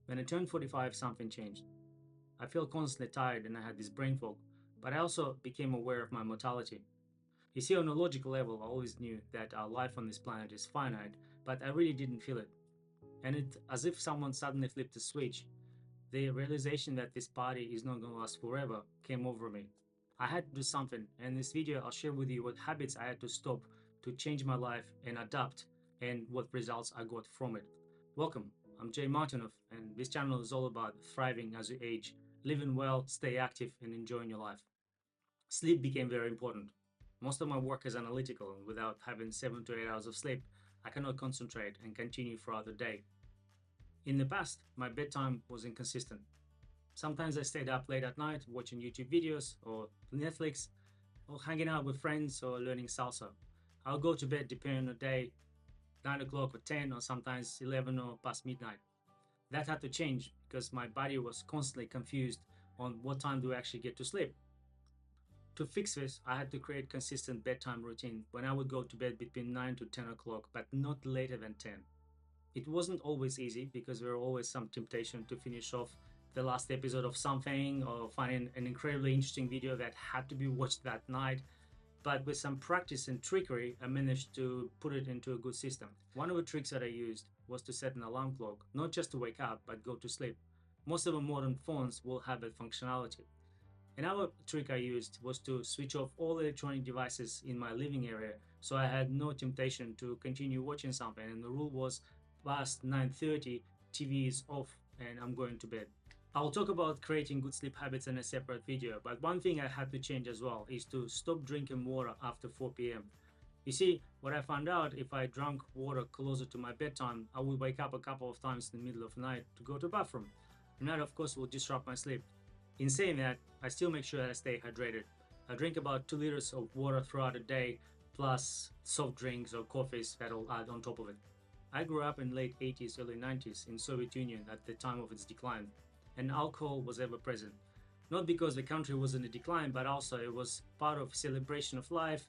When I turned 45, something changed. I felt constantly tired and I had this brain fog, but I also became aware of my mortality. You see, on a logical level, I always knew that our life on this planet is finite, but I really didn't feel it. And it's as if someone suddenly flipped a switch. The realization that this body is not going to last forever came over me. I had to do something, and in this video, I'll share with you what habits I had to stop to change my life and adapt, and what results I got from it. Welcome, I'm Jay Martinov, and this channel is all about thriving as you age, living well, stay active, and enjoying your life. Sleep became very important. Most of my work is analytical, and without having 7 to 8 hours of sleep, I cannot concentrate and continue throughout the day. In the past, my bedtime was inconsistent. Sometimes I stayed up late at night watching YouTube videos or Netflix, or hanging out with friends or learning salsa. I'll go to bed depending on the day, 9 o'clock or 10 or sometimes 11 or past midnight. That had to change because my body was constantly confused on what time do I actually get to sleep. To fix this, I had to create consistent bedtime routine when I would go to bed between 9 to 10 o'clock, but not later than 10. It wasn't always easy because there were always some temptation to finish off the last episode of something or finding an incredibly interesting video that had to be watched that night. But with some practice and trickery, I managed to put it into a good system. One of the tricks that I used was to set an alarm clock, not just to wake up, but go to sleep. Most of the modern phones will have that functionality. Another trick I used was to switch off all electronic devices in my living area, so I had no temptation to continue watching something, and the rule was past 9:30, TV is off and I'm going to bed. I'll talk about creating good sleep habits in a separate video, but one thing I had to change as well is to stop drinking water after 4 p.m. You see, what I found out, if I drank water closer to my bedtime, I would wake up a couple of times in the middle of the night to go to the bathroom, and that of course will disrupt my sleep. In saying that, I still make sure that I stay hydrated. I drink about 2 liters of water throughout the day, plus soft drinks or coffees that I'll add on top of it. I grew up in late 80s, early 90s in Soviet Union at the time of its decline, and alcohol was ever present. Not because the country was in a decline, but also it was part of celebration of life,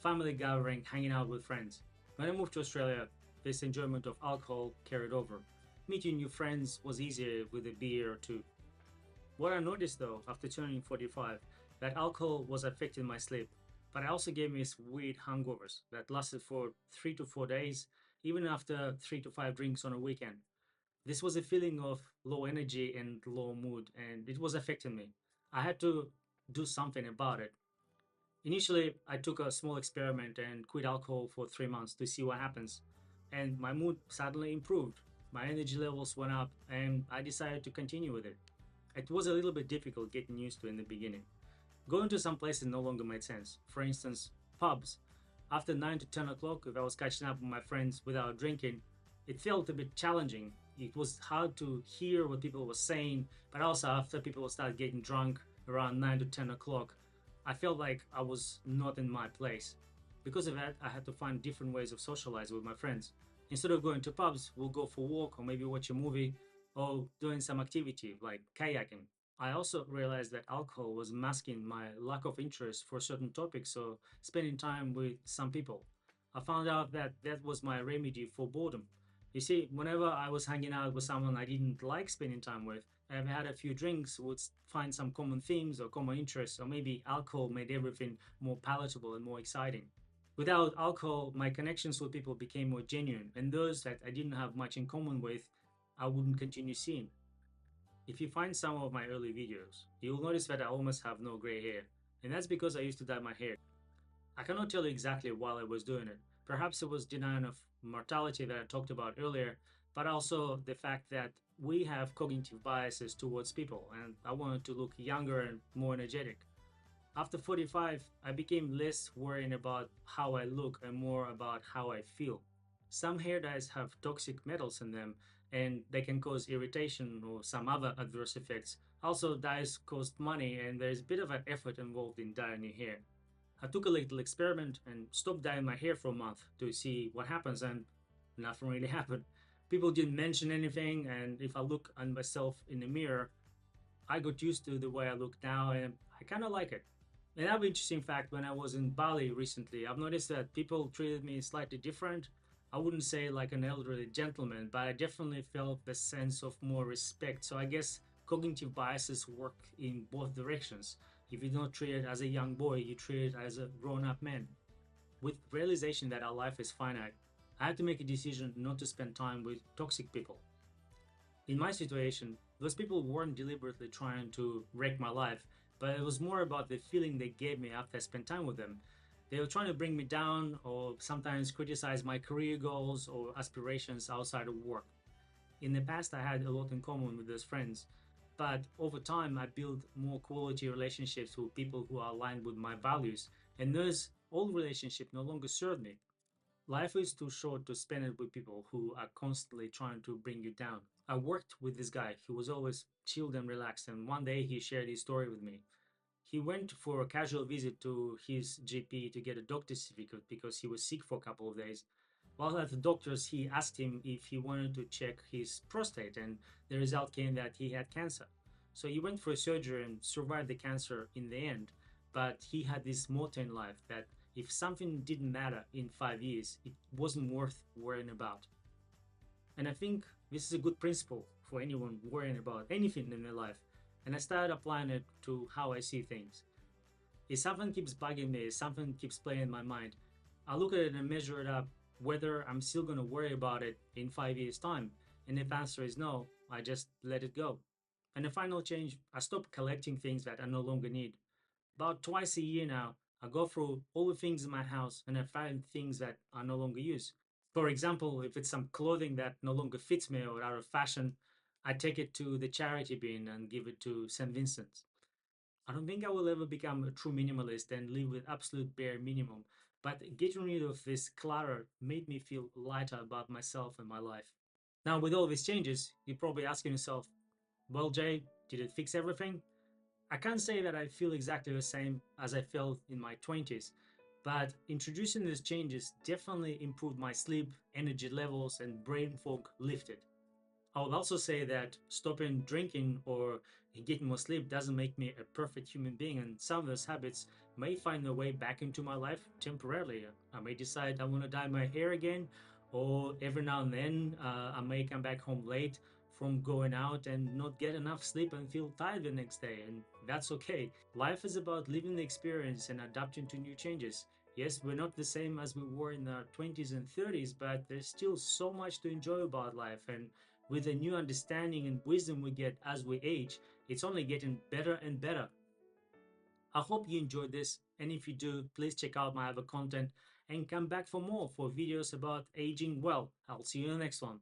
family gathering, hanging out with friends. When I moved to Australia, this enjoyment of alcohol carried over. Meeting new friends was easier with a beer or two. What I noticed though, after turning 45, that alcohol was affecting my sleep, but it also gave me these weird hangovers that lasted for 3 to 4 days, even after 3 to 5 drinks on a weekend. This was a feeling of low energy and low mood, and it was affecting me. I had to do something about it. Initially, I took a small experiment and quit alcohol for 3 months to see what happens, and my mood suddenly improved. My energy levels went up, and I decided to continue with it. It was a little bit difficult getting used to in the beginning. Going to some places no longer made sense. For instance, pubs. After 9 to 10 o'clock, if I was catching up with my friends without drinking, it felt a bit challenging. It was hard to hear what people were saying, but also after people started getting drunk around 9 to 10 o'clock, I felt like I was not in my place. Because of that, I had to find different ways of socializing with my friends. Instead of going to pubs, we'll go for a walk or maybe watch a movie or doing some activity like kayaking. I also realized that alcohol was masking my lack of interest for certain topics or spending time with some people. I found out that that was my remedy for boredom. You see, whenever I was hanging out with someone I didn't like spending time with, and I had a few drinks, would find some common themes or common interests, or maybe alcohol made everything more palatable and more exciting. Without alcohol, my connections with people became more genuine, and those that I didn't have much in common with, I wouldn't continue seeing. If you find some of my early videos, you will notice that I almost have no gray hair, and that's because I used to dye my hair. I cannot tell you exactly why I was doing it. Perhaps it was denial of mortality that I talked about earlier, but also the fact that we have cognitive biases towards people, and I wanted to look younger and more energetic. After 45, I became less worried about how I look and more about how I feel. Some hair dyes have toxic metals in them and they can cause irritation or some other adverse effects. Also, dyes cost money and there's a bit of an effort involved in dyeing your hair. I took a little experiment and stopped dyeing my hair for a month to see what happens, and nothing really happened. People didn't mention anything, and if I look at myself in the mirror, I got used to the way I look now and I kind of like it. Another interesting fact, when I was in Bali recently, I've noticed that people treated me slightly different. I wouldn't say like an elderly gentleman, but I definitely felt the sense of more respect. So I guess cognitive biases work in both directions. If you don't treat it as a young boy, you treat it as a grown up man. With realization that our life is finite, I had to make a decision not to spend time with toxic people. In my situation, those people weren't deliberately trying to wreck my life, but it was more about the feeling they gave me after I spent time with them. They were trying to bring me down or sometimes criticize my career goals or aspirations outside of work. In the past, I had a lot in common with those friends, but over time, I built more quality relationships with people who are aligned with my values, and those old relationships no longer serve me. Life is too short to spend it with people who are constantly trying to bring you down. I worked with this guy. He was always chilled and relaxed, and one day he shared his story with me. He went for a casual visit to his GP to get a doctor's certificate because he was sick for a couple of days. While at the doctor's, he asked him if he wanted to check his prostate, and the result came that he had cancer. So he went for a surgery and survived the cancer in the end. But he had this motto in life that if something didn't matter in 5 years, it wasn't worth worrying about. And I think this is a good principle for anyone worrying about anything in their life. And I started applying it to how I see things. If something keeps bugging me, if something keeps playing in my mind, I look at it and measure it up whether I'm still going to worry about it in 5 years' time. And if the answer is no, I just let it go. And the final change, I stop collecting things that I no longer need. About twice a year now, I go through all the things in my house and I find things that I no longer use. For example, if it's some clothing that no longer fits me or out of fashion, I take it to the charity bin and give it to St. Vincent's. I don't think I will ever become a true minimalist and live with absolute bare minimum, but getting rid of this clutter made me feel lighter about myself and my life. Now, with all these changes, you're probably asking yourself, well, Jay, did it fix everything? I can't say that I feel exactly the same as I felt in my 20s, but introducing these changes definitely improved my sleep, energy levels, and brain fog lifted. I would also say that stopping drinking or getting more sleep doesn't make me a perfect human being, and some of those habits may find their way back into my life temporarily. I may decide I want to dye my hair again, or every now and then I may come back home late from going out and not get enough sleep and feel tired the next day, and that's okay. Life is about living the experience and adapting to new changes. Yes, we're not the same as we were in our 20s and 30s, but there's still so much to enjoy about life, and with the new understanding and wisdom we get as we age, it's only getting better and better. I hope you enjoyed this, and if you do, please check out my other content and come back for more for videos about aging well. I'll see you in the next one.